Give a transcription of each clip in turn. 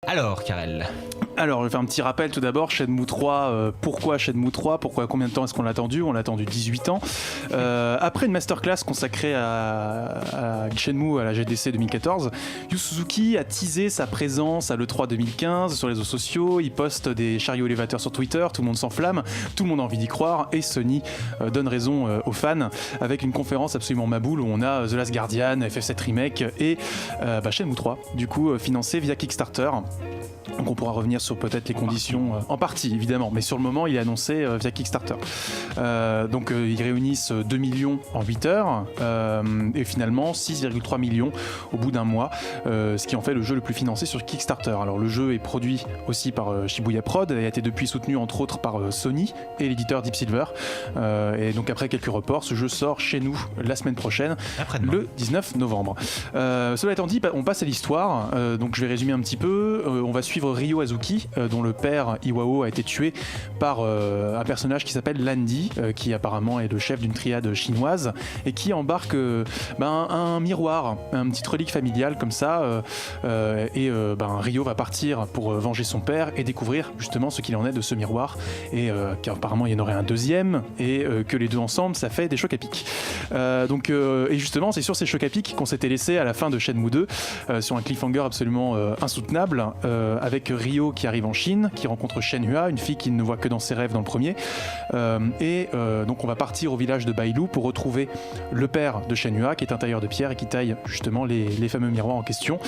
Alors, Karel. Alors, je vais faire un petit rappel tout d'abord. Shenmue 3, pourquoi Shenmue 3 ? Combien de temps est-ce qu'on l'a attendu ? On l'a attendu 18 ans. Après une masterclass consacrée à Shenmue à la GDC 2014, Yu Suzuki a teasé sa présence à l'E3 2015 sur les réseaux sociaux. Il poste des chariots élévateurs sur Twitter, tout le monde s'enflamme, tout le monde a envie d'y croire, et Sony donne raison aux fans avec une conférence absolument maboule où on a The Last Guardian, FF7 Remake et Shenmue 3, du coup financé via Kickstarter. Donc on pourra revenir sur peut-être les conditions en partie évidemment, mais sur le moment il est annoncé via Kickstarter. Donc ils réunissent 2 millions en 8 heures et finalement 6,3 millions au bout d'un mois, ce qui en fait le jeu le plus financé sur Kickstarter. Alors le jeu est produit aussi par Shibuya Prod et a été depuis soutenu entre autres par Sony et l'éditeur Deep Silver. Et donc après quelques reports, ce jeu sort chez nous la semaine prochaine, le 19 novembre. Cela étant dit, on passe à l'histoire, donc je vais résumer un petit peu. On va suivre Ryo Azuki, dont le père Iwao a été tué par un personnage qui s'appelle Landy, qui apparemment est le chef d'une triade chinoise et qui embarque un miroir, une petite relique familiale comme ça, et Ryo va partir pour venger son père et découvrir justement ce qu'il en est de ce miroir, et qu'apparemment il y en aurait un deuxième et que les deux ensemble ça fait des chocs à pic. Et justement c'est sur ces chocs à pic qu'on s'était laissé à la fin de Shenmue 2, sur un cliffhanger absolument insoutenable, avec Ryo qui arrive en Chine, qui rencontre Shenhua, une fille qu'il ne voit que dans ses rêves dans le premier, donc on va partir au village de Bailu pour retrouver le père de Shenhua qui est un tailleur de pierre et qui taille justement les fameux miroirs en question,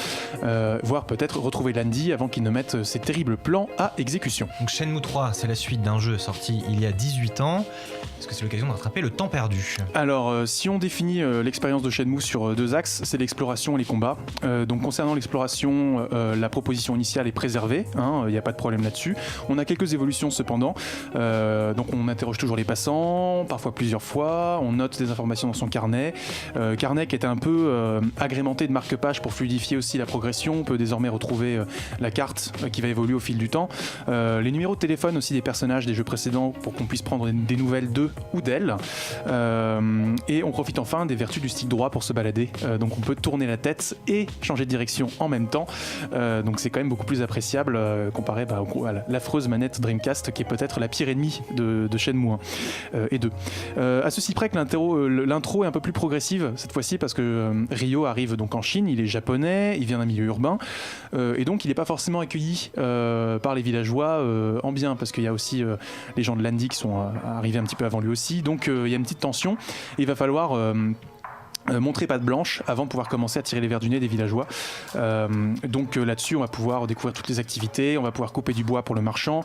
voire peut-être retrouver Landy avant qu'il ne mette ses terribles plans à exécution. Donc Shenmue 3 c'est la suite d'un jeu sorti il y a 18 ans. Est-ce que c'est l'occasion de rattraper le temps perdu ? Alors, si on définit l'expérience de Shenmue sur deux axes, c'est l'exploration et les combats. Donc, concernant l'exploration, la proposition initiale est préservée, il n'y a pas de problème là-dessus. On a quelques évolutions cependant. Donc, on interroge toujours les passants, parfois plusieurs fois. On note des informations dans son carnet. Carnet qui était un peu agrémenté de marque-pages pour fluidifier aussi la progression. On peut désormais retrouver la carte qui va évoluer au fil du temps. Les numéros de téléphone aussi des personnages des jeux précédents pour qu'on puisse prendre des nouvelles d'eux ou d'elle, et on profite enfin des vertus du stick droit pour se balader, donc on peut tourner la tête et changer de direction en même temps, donc c'est quand même beaucoup plus appréciable comparé à l'affreuse manette Dreamcast qui est peut-être la pire ennemie de Shenmue 1 et 2. À ceci près que l'intro est un peu plus progressive cette fois-ci parce que Ryo arrive donc en Chine, il est japonais, il vient d'un milieu urbain, et donc il n'est pas forcément accueilli par les villageois en bien, parce qu'il y a aussi les gens de Landy qui sont arrivés un petit peu avant lui aussi, donc il y a une petite tension et il va falloir montrer patte blanche avant de pouvoir commencer à tirer les verres du nez des villageois. Donc là-dessus on va pouvoir découvrir toutes les activités, on va pouvoir couper du bois pour le marchand,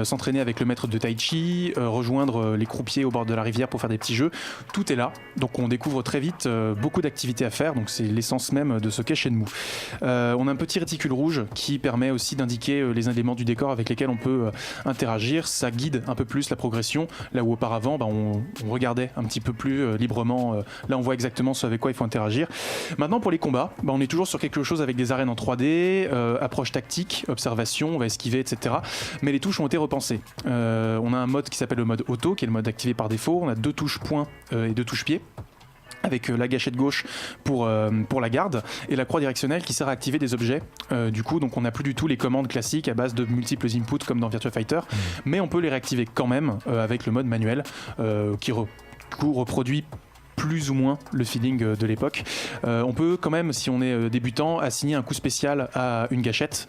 s'entraîner avec le maître de tai chi, rejoindre les croupiers au bord de la rivière pour faire des petits jeux. Tout est là, donc on découvre très vite beaucoup d'activités à faire, donc c'est l'essence même de ce qu'est Shenmue. On a un petit réticule rouge qui permet aussi d'indiquer les éléments du décor avec lesquels on peut interagir, ça guide un peu plus la progression, là où auparavant on regardait un petit peu plus librement, là on voit exactement ce avec quoi il faut interagir. Maintenant pour les combats, on est toujours sur quelque chose avec des arènes en 3D, approche tactique, observation, on va esquiver, etc. Mais les touches ont été repensées. On a un mode qui s'appelle le mode auto, qui est le mode activé par défaut. On a 2 touches points et 2 touches pied, avec la gâchette gauche pour la garde et la croix directionnelle qui sert à activer des objets. Du coup, donc on n'a plus du tout les commandes classiques à base de multiples inputs comme dans Virtua Fighter, mais on peut les réactiver quand même avec le mode manuel qui reproduit plus ou moins le feeling de l'époque. On peut quand même, si on est débutant, assigner un coup spécial à une gâchette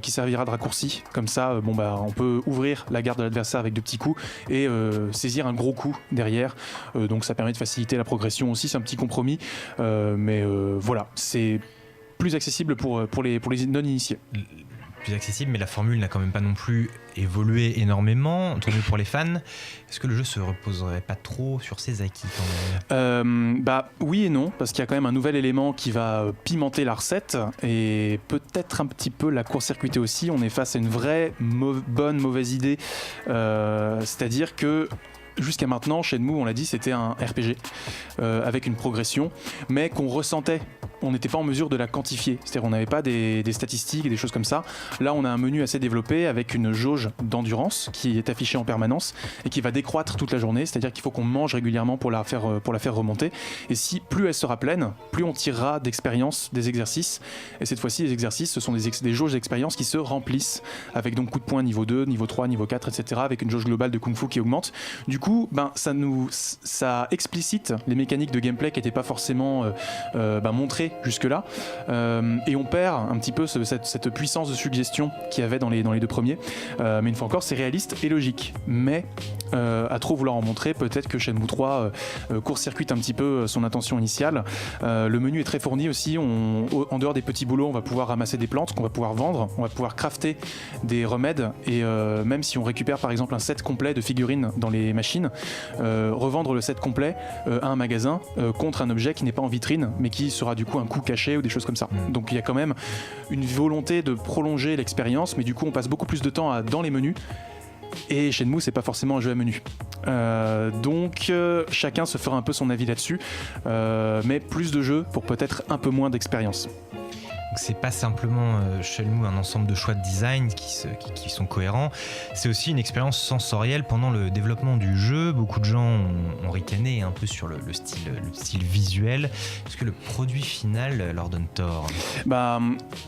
qui servira de raccourci. Comme ça, on peut ouvrir la garde de l'adversaire avec 2 petits coups et saisir un gros coup derrière. Donc ça permet de faciliter la progression aussi, c'est un petit compromis. Mais voilà, c'est plus accessible pour les non-initiés. Plus accessible, mais la formule n'a quand même pas non plus évolué énormément, tant mieux pour les fans. Est-ce que le jeu se reposerait pas trop sur ses acquis quand même ? Oui et non, parce qu'il y a quand même un nouvel élément qui va pimenter la recette et peut-être un petit peu la court-circuiter aussi. On est face à une vraie bonne mauvaise idée, c'est-à-dire que jusqu'à maintenant, Shenmue, on l'a dit, c'était un RPG avec une progression, mais qu'on ressentait on n'était pas en mesure de la quantifier. C'est-à-dire on n'avait pas des statistiques et des choses comme ça. Là, on a un menu assez développé avec une jauge d'endurance qui est affichée en permanence et qui va décroître toute la journée. C'est-à-dire qu'il faut qu'on mange régulièrement pour la faire remonter. Et si plus elle sera pleine, plus on tirera d'expérience des exercices. Et cette fois-ci, les exercices, ce sont des jauges d'expérience qui se remplissent avec donc coup de poing niveau 2, niveau 3, niveau 4, etc. avec une jauge globale de Kung Fu qui augmente. Du coup, ça explicite les mécaniques de gameplay qui n'étaient pas forcément montrées jusque-là. Et on perd un petit peu cette puissance de suggestion qu'il y avait dans les deux premiers. Mais une fois encore, c'est réaliste et logique. Mais à trop vouloir en montrer, peut-être que Shenmue 3 court-circuite un petit peu son intention initiale. Le menu est très fourni aussi. En dehors des petits boulots, on va pouvoir ramasser des plantes qu'on va pouvoir vendre. On va pouvoir crafter des remèdes. Et même si on récupère par exemple un set complet de figurines dans les machines, revendre le set complet à un magasin contre un objet qui n'est pas en vitrine, mais qui sera du coup un coût caché ou des choses comme ça. Donc il y a quand même une volonté de prolonger l'expérience, mais du coup on passe beaucoup plus de temps dans les menus. Et Shenmue, c'est pas forcément un jeu à menu. Donc chacun se fera un peu son avis là-dessus, mais plus de jeux pour peut-être un peu moins d'expérience. Donc c'est pas simplement Shenmue un ensemble de choix de design qui sont cohérents, c'est aussi une expérience sensorielle pendant le développement du jeu. Beaucoup de gens ont ricané un peu sur le style visuel. Est-ce que le produit final leur donne tort ?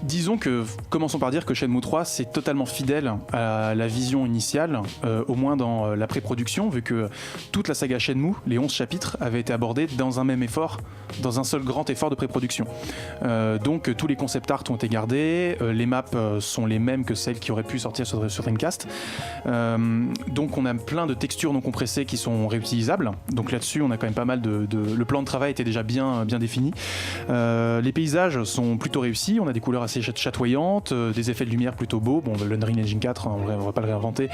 Disons que, commençons par dire que Shenmue 3 c'est totalement fidèle à la vision initiale, au moins dans la pré-production, vu que toute la saga Shenmue, les 11 chapitres, avaient été abordés dans un même effort, dans un seul grand effort de pré-production. Donc tous les concept art ont été gardés, les maps sont les mêmes que celles qui auraient pu sortir sur Dreamcast. Donc on a plein de textures non compressées qui sont réutilisables. Donc là-dessus on a quand même pas mal le plan de travail était déjà bien défini. Les paysages sont plutôt réussis, on a des couleurs assez chatoyantes, des effets de lumière plutôt beaux. Bon, l'Unreal Engine 4, on va pas le réinventer,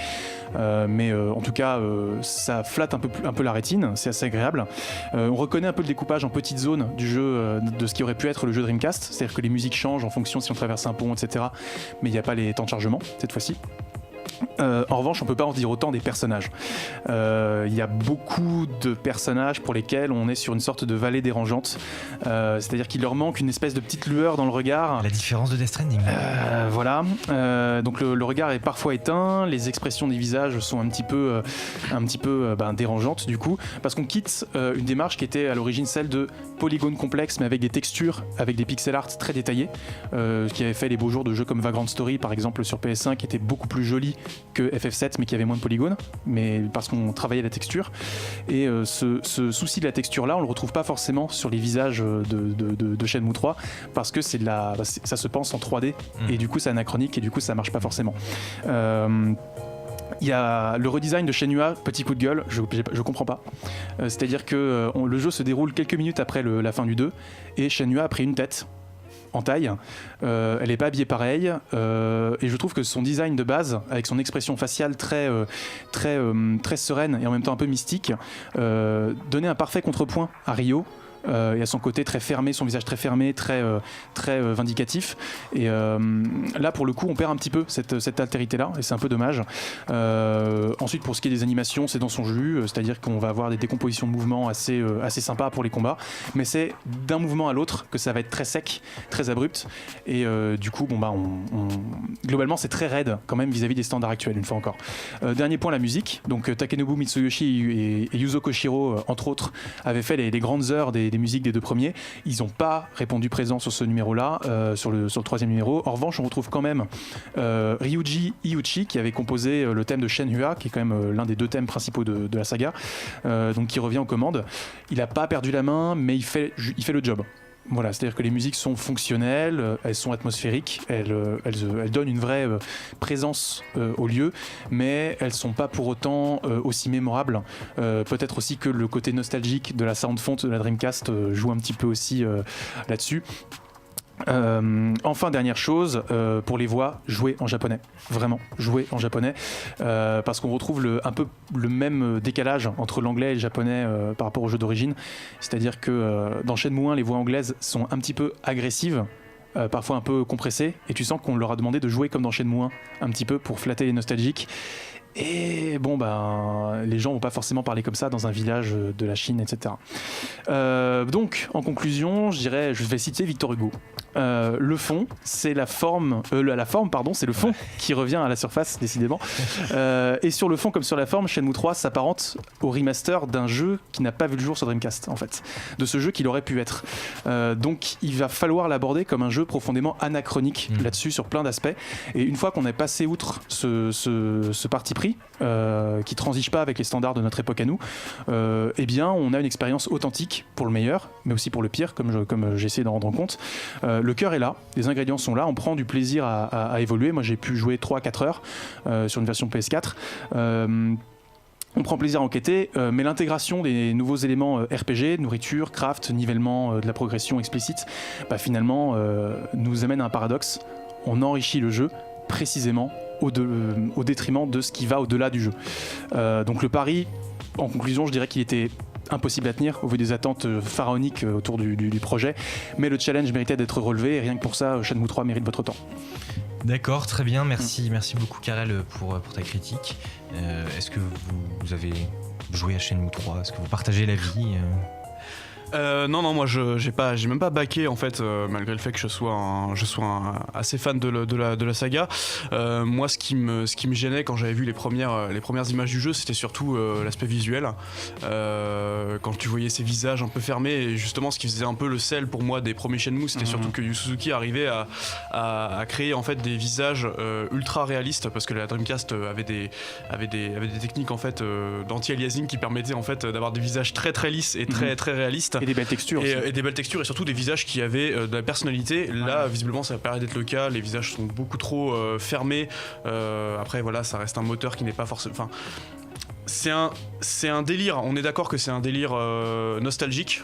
mais en tout cas ça flatte un peu la rétine, c'est assez agréable. On reconnaît un peu le découpage en petites zones du jeu, de ce qui aurait pu être le jeu Dreamcast, c'est-à-dire que les musiques changent en fonction si on traverse un pont, etc. Mais il n'y a pas les temps de chargement cette fois-ci. En revanche, on peut pas en dire autant des personnages. Il y a beaucoup de personnages pour lesquels on est sur une sorte de vallée dérangeante. C'est-à-dire qu'il leur manque une espèce de petite lueur dans le regard. La différence de Death Stranding. Voilà. Donc le regard est parfois éteint, les expressions des visages sont un petit peu dérangeantes du coup, parce qu'on quitte une démarche qui était à l'origine celle de polygones complexes mais avec des textures, avec des pixel art très détaillés, qui avait fait les beaux jours de jeux comme Vagrant Story par exemple sur PS5, qui était beaucoup plus joli que FF7 mais qui avait moins de polygones, mais parce qu'on travaillait la texture. Et ce souci de la texture là on le retrouve pas forcément sur les visages de Shenmue 3, parce que ça se pense en 3D et du coup c'est anachronique et du coup ça marche pas forcément. Il y a le redesign de Shenmue, petit coup de gueule, je comprends pas. C'est-à-dire que le jeu se déroule quelques minutes après la fin du 2 et Shenmue a pris une tête en taille, elle n'est pas habillée pareil, et je trouve que son design de base, avec son expression faciale très sereine et en même temps un peu mystique, donnait un parfait contrepoint à Ryo. Et à son côté très fermé, son visage très fermé, très vindicatif. Et là, pour le coup, on perd un petit peu cette altérité-là, et c'est un peu dommage. Ensuite, pour ce qui est des animations, c'est dans son jus, c'est-à-dire qu'on va avoir des décompositions de mouvements assez sympas pour les combats, mais c'est d'un mouvement à l'autre que ça va être très sec, très abrupt, et du coup, globalement, c'est très raide quand même vis-à-vis des standards actuels, une fois encore. Dernier point, la musique. Donc Takenobu Mitsuyoshi et Yuzo Koshiro, entre autres, avaient fait les grandes heures des musiques des deux premiers. Ils n'ont pas répondu présent sur ce numéro-là, sur le troisième numéro. En revanche, on retrouve quand même Ryuji Iuchi qui avait composé le thème de Shenhua, qui est quand même l'un des deux thèmes principaux de la saga, donc qui revient aux commandes. Il n'a pas perdu la main, mais il fait le job. Voilà, c'est-à-dire que les musiques sont fonctionnelles, elles sont atmosphériques, elles donnent une vraie présence au lieu, mais elles sont pas pour autant aussi mémorables. Peut-être aussi que le côté nostalgique de la sound font de la Dreamcast joue un petit peu aussi là-dessus. Enfin, dernière chose, pour les voix, jouer en japonais, vraiment jouer en japonais, parce qu'on retrouve un peu le même décalage entre l'anglais et le japonais par rapport au jeu d'origine, c'est-à-dire que dans Shenmue 1 les voix anglaises sont un petit peu agressives, parfois un peu compressées, et tu sens qu'on leur a demandé de jouer comme dans Shenmue 1 un petit peu pour flatter les nostalgiques. Et bon, les gens vont pas forcément parler comme ça dans un village de la Chine, etc. Donc, en conclusion, je vais citer Victor Hugo. Le fond, c'est la forme, c'est le fond qui revient à la surface, décidément. Et sur le fond comme sur la forme, Shenmue 3 s'apparente au remaster d'un jeu qui n'a pas vu le jour sur Dreamcast, en fait, de ce jeu qu'il aurait pu être. Donc, il va falloir l'aborder comme un jeu profondément anachronique là-dessus, sur plein d'aspects. Et une fois qu'on est passé outre ce parti pris, qui transige pas avec les standards de notre époque à nous, eh bien, on a une expérience authentique pour le meilleur, mais aussi pour le pire, comme j'ai essayé d'en rendre compte. Le cœur est là, les ingrédients sont là, on prend du plaisir à évoluer. Moi, j'ai pu jouer 3-4 heures sur une version PS4. On prend plaisir à enquêter, mais l'intégration des nouveaux éléments RPG, nourriture, craft, nivellement de la progression explicite, finalement nous amène à un paradoxe. On enrichit le jeu précisément au détriment de ce qui va au-delà du jeu. Donc le pari, en conclusion, je dirais qu'il était impossible à tenir au vu des attentes pharaoniques autour du projet, mais le challenge méritait d'être relevé et rien que pour ça, Shenmue 3 mérite votre temps. D'accord, très bien, merci beaucoup Karel pour ta critique. Est-ce que vous avez joué à Shenmue 3 ? Est-ce que vous partagez l'avis ? Non, moi j'ai même pas backé en fait, malgré le fait que je sois assez fan de la saga. Moi, ce qui me gênait quand j'avais vu les premières images du jeu, c'était surtout l'aspect visuel. Quand tu voyais ces visages un peu fermés, et justement, ce qui faisait un peu le sel pour moi des premiers Shenmue, c'était surtout que Yu Suzuki arrivait à créer en fait des visages ultra réalistes, parce que la Dreamcast avait des techniques en fait d'anti-aliasing qui permettaient en fait d'avoir des visages très très lisses et très très réalistes. Et des belles textures et des belles textures, et surtout des visages qui avaient de la personnalité. Là, visiblement, ça paraît d'être le cas. Les visages sont beaucoup trop fermés. Après, voilà, ça reste un moteur qui n'est pas forcément... Enfin, c'est un délire. On est d'accord que c'est un délire nostalgique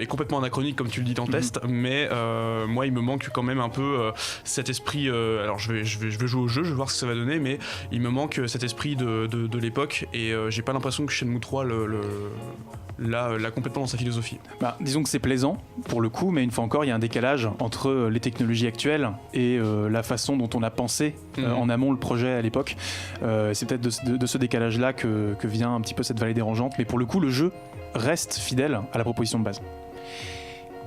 et complètement anachronique, comme tu le dis dans le test. Mais moi, il me manque quand même un peu cet esprit... alors, je vais jouer au jeu, je vais voir ce que ça va donner, mais il me manque cet esprit de l'époque. Et j'ai pas l'impression que Shenmue 3 l'a complètement dans sa philosophie. Disons que c'est plaisant pour le coup, mais une fois encore, il y a un décalage entre les technologies actuelles et la façon dont on a pensé en amont le projet à l'époque. C'est peut-être de ce décalage-là que vient un petit peu cette vallée dérangeante, mais pour le coup, le jeu reste fidèle à la proposition de base.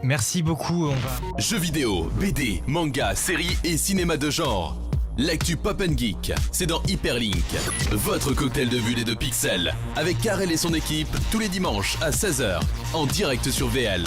Merci beaucoup. Jeux vidéo, BD, manga, séries et cinéma de genre. L'actu Pop & Geek, c'est dans Hyperlink, votre cocktail de bulles et de pixels, avec Karel et son équipe, tous les dimanches à 16h, en direct sur VL.